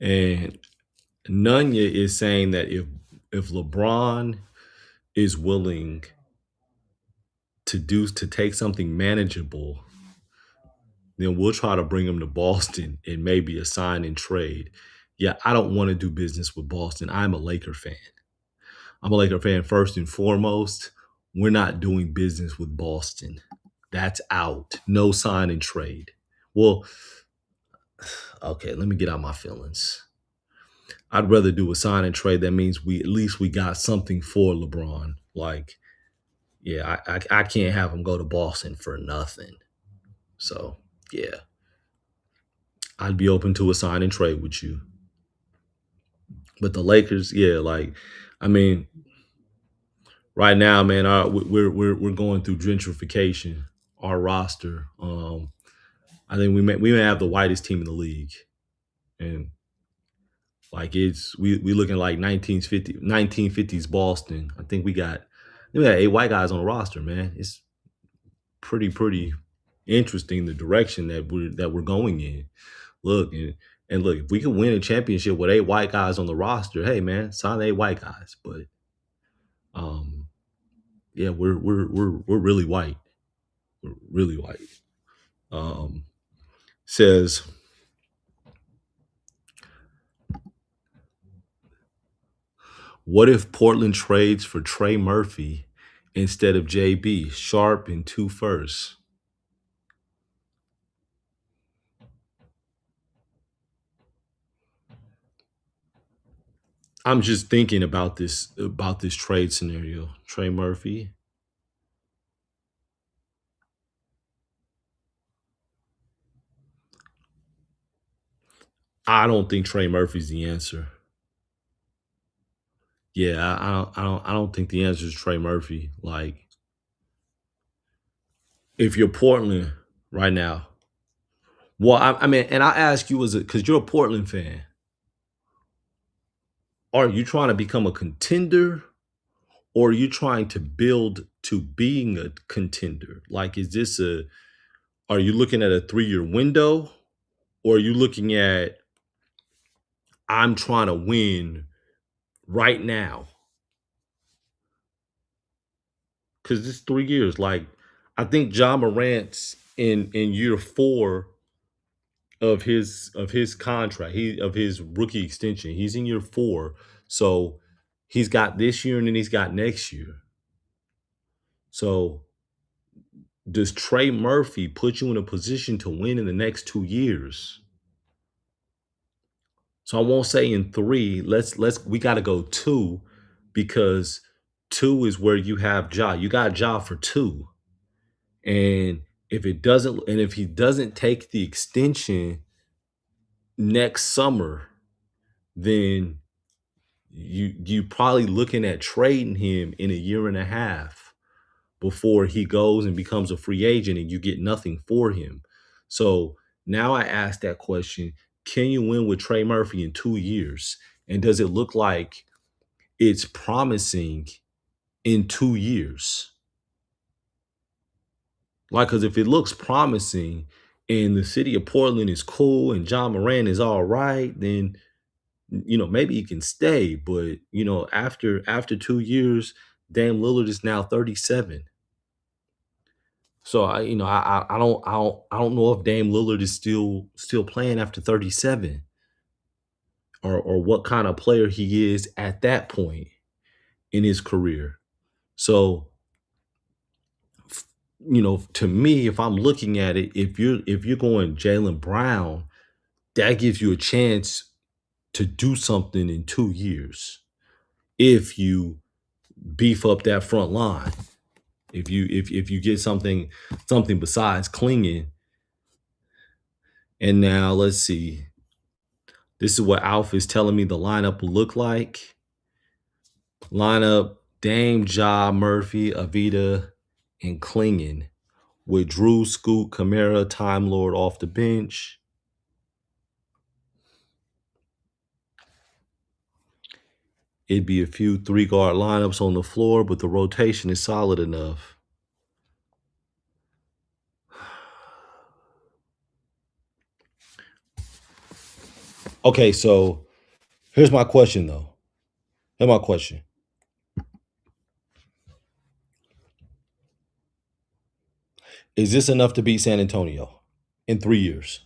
And Nunya is saying that if LeBron is willing to take something manageable, then we'll try to bring him to Boston and maybe a sign and trade. Yeah, I don't want to do business with Boston. I'm a Laker fan. I'm a Laker fan first and foremost. We're not doing business with Boston. That's out. No sign and trade. Well, okay, let me get out my feelings. I'd rather do a sign and trade. That means we at least we got something for LeBron. Like, yeah, I can't have him go to Boston for nothing. So yeah, I'd be open to a sign and trade with you. But the Lakers, yeah, like, I mean, right now, man, we're going through gentrification. Our roster, I think we may have the whitest team in the league, and like we looking like 1950s Boston. I think we got 8 white guys on the roster, man. It's pretty interesting the direction that we're going in. Look and look, if we can win a championship with 8 white guys on the roster, hey man, sign the 8 white guys. But yeah, we're really white. We're really white. Says, what if Portland trades for Trey Murphy instead of JB, Sharp, and 2 firsts? I'm just thinking about this trade scenario. Trey Murphy. I don't think Trey Murphy's the answer. Yeah, I don't think the answer is Trey Murphy. Like, if you're Portland right now, well, I mean, and I ask you because you're a Portland fan, are you trying to become a contender, or are you trying to build to being a contender? Like, are you looking at a 3-year window, or are you looking at, I'm trying to win right now? Because it's 3 years. Like, I think John Morant's in year 4 of his contract, of his rookie extension. He's in year 4. So he's got this year and then he's got next year. So does Trey Murphy put you in a position to win in the next 2 years? So I won't say in 3. We got to go 2, because 2 is where you have Ja. You got Ja for 2. And if he doesn't take the extension next summer, then you probably looking at trading him in a year and a half before he goes and becomes a free agent and you get nothing for him. So now I ask that question, can you win with Trey Murphy in 2 years? And does it look like it's promising in 2 years? Like, because if it looks promising and the city of Portland is cool and John Moran is all right, then maybe he can stay. But after 2 years, Dame Lillard is now 37. So I don't know if Dame Lillard is still playing after 37, or what kind of player he is at that point in his career. So to me, if I'm looking at it, if you're going Jaylen Brown, that gives you a chance to do something in 2 years if you beef up that front line. If you get something besides clinging. And now let's see. This is what Alpha is telling me the lineup will look like. Lineup: Dame, Ja, Murphy, Avita, and Clingan, with Drew, Scoot, Kamara, Time Lord off the bench. It'd be a few 3-guard lineups on the floor, but the rotation is solid enough. Okay, so here's my question, though. Here's my question. Is this enough to beat San Antonio in 3 years?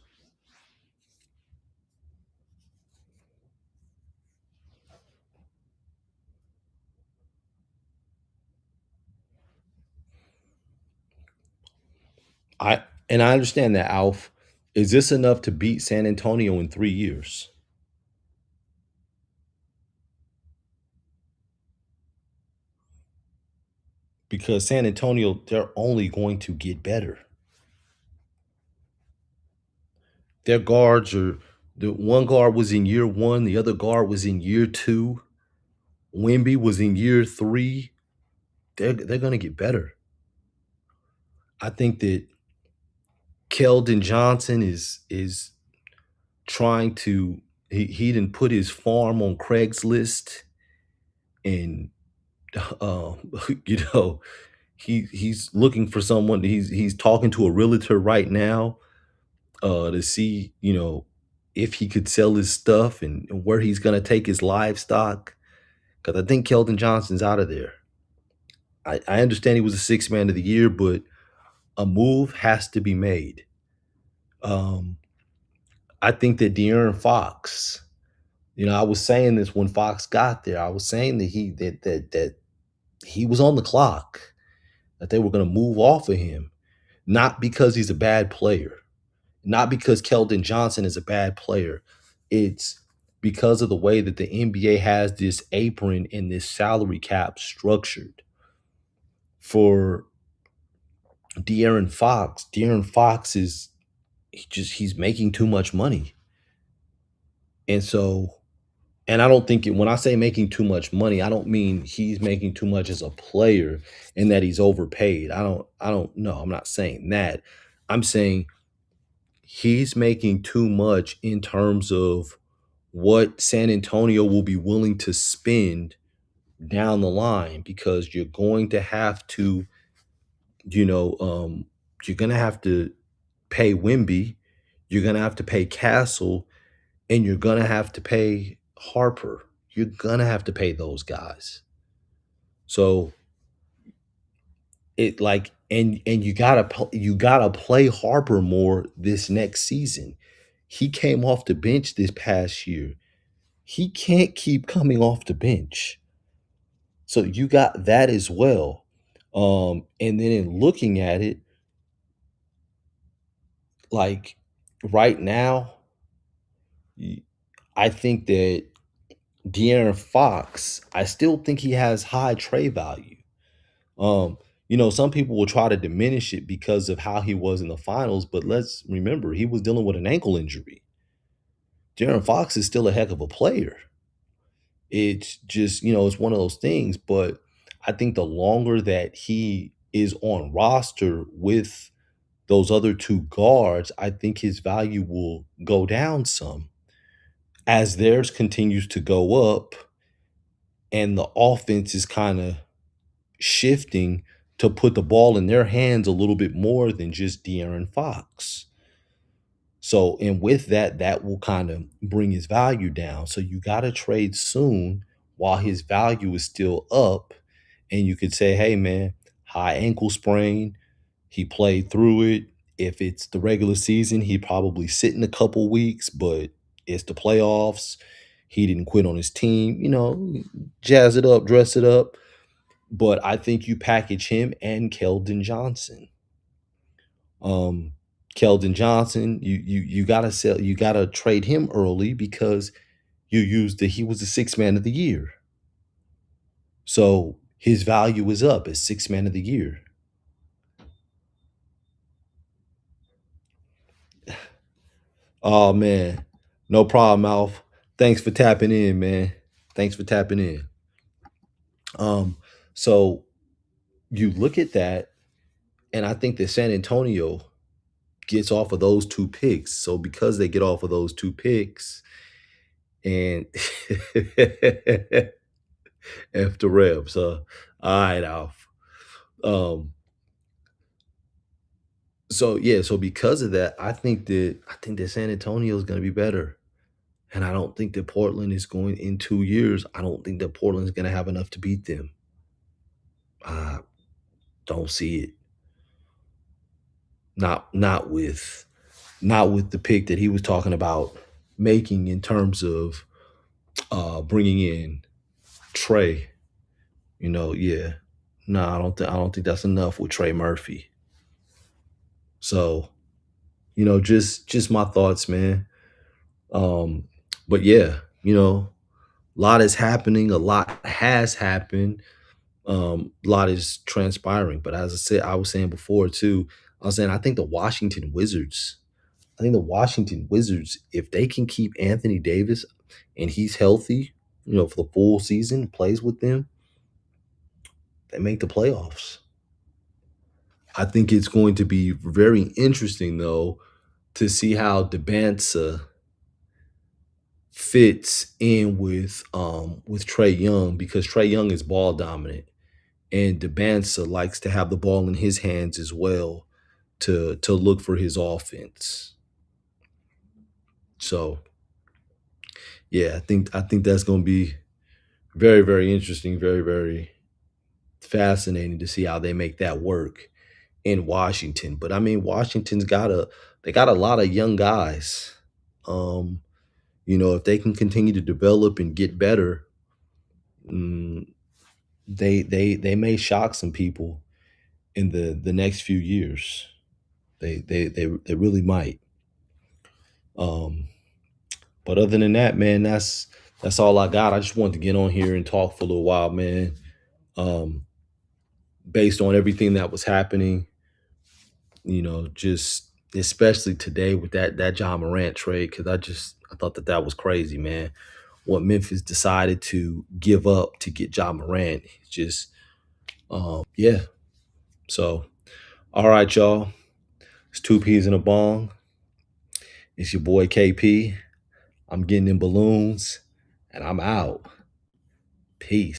I understand that, Alf. Is this enough to beat San Antonio in 3 years? Because San Antonio, they're only going to get better. Their guards are, the one guard was in year 1, the other guard was in year 2. Wemby was in year 3. They're going to get better. I think that Keldon Johnson is trying to, he didn't put his farm on Craigslist, and uh, you know he's looking for someone. He's talking to a realtor right now to see if he could sell his stuff and where he's going to take his livestock, because I think Keldon Johnson's out of there. I understand he was a 6th man of the year, but a move has to be made. I think that De'Aaron Fox, I was saying this when Fox got there. I was saying that he was on the clock, that they were going to move off of him, not because he's a bad player, not because Keldon Johnson is a bad player. It's because of the way that the NBA has this apron and this salary cap structured for De'Aaron Fox. De'Aaron Fox he's making too much money. And so, and I don't think when I say making too much money, I don't mean he's making too much as a player and that he's overpaid. I don't know. I'm not saying that. I'm saying he's making too much in terms of what San Antonio will be willing to spend down the line, because you're going to have to, you're going to have to pay Wemby, you're going to have to pay Castle, and you're going to have to pay Harper. You're going to have to pay those guys. So and you gotta play Harper more this next season. He came off the bench this past year. He can't keep coming off the bench. So you got that as well. And then in looking at it, like right now, I think that De'Aaron Fox, I still think he has high trade value. Some people will try to diminish it because of how he was in the finals, but let's remember he was dealing with an ankle injury. De'Aaron Fox is still a heck of a player. It's just, you know, it's one of those things. But I think the longer that he is on roster with those other two guards, I think his value will go down some as theirs continues to go up and the offense is kind of shifting to put the ball in their hands a little bit more than just De'Aaron Fox. So, and with that, that will kind of bring his value down. So you got to trade soon while his value is still up. And you could say, hey, man, high ankle sprain. He played through it. If it's the regular season, he probably sit in a couple weeks, but it's the playoffs. He didn't quit on his team. You know, jazz it up, dress it up. But I think you package him and Keldon Johnson. Keldon Johnson, you gotta sell, you gotta trade him early because he was the sixth man of the year. So his value is up as sixth man of the year. Oh man, no problem, Alf. Thanks for tapping in, man. Thanks for tapping in. So you look at that, and I think that San Antonio gets off of those two picks. So because they get off of those two picks, and F the reps, all right, Alf. So yeah, so because of that, I think that San Antonio is going to be better. And I don't think that Portland is going in 2 years. I don't think that Portland is going to have enough to beat them. I don't see it. Not with the pick that he was talking about making in terms of bringing in Trey. You know, yeah. No, I don't think that's enough with Trey Murphy. So, you know, just my thoughts, man. But yeah, you know, a lot is happening, a lot has happened. A lot is transpiring. But as I said, I was saying before too, I was saying I think the Washington Wizards, if they can keep Anthony Davis and he's healthy, you know, for the full season, plays with them, they make the playoffs. I think it's going to be very interesting though to see how Debansa fits in with Trey Young, because Trey Young is ball dominant and Debansa likes to have the ball in his hands as well to look for his offense. So yeah, I think that's going to be very, very interesting, very, very fascinating to see how they make that work in Washington. But I mean, they got a lot of young guys. Um, you know, if they can continue to develop and get better, mm, they may shock some people in the next few years. They really might. Um, but other than that, man, that's all I got. I just wanted to get on here and talk for a little while, man. Um, Based on everything that was happening, you know, just especially today with that John Morant trade, because I thought that was crazy, man. What Memphis decided to give up to get John Morant, just yeah. So all right, y'all. It's two peas in a bong. It's your boy KP. I'm getting in balloons, and I'm out. Peace.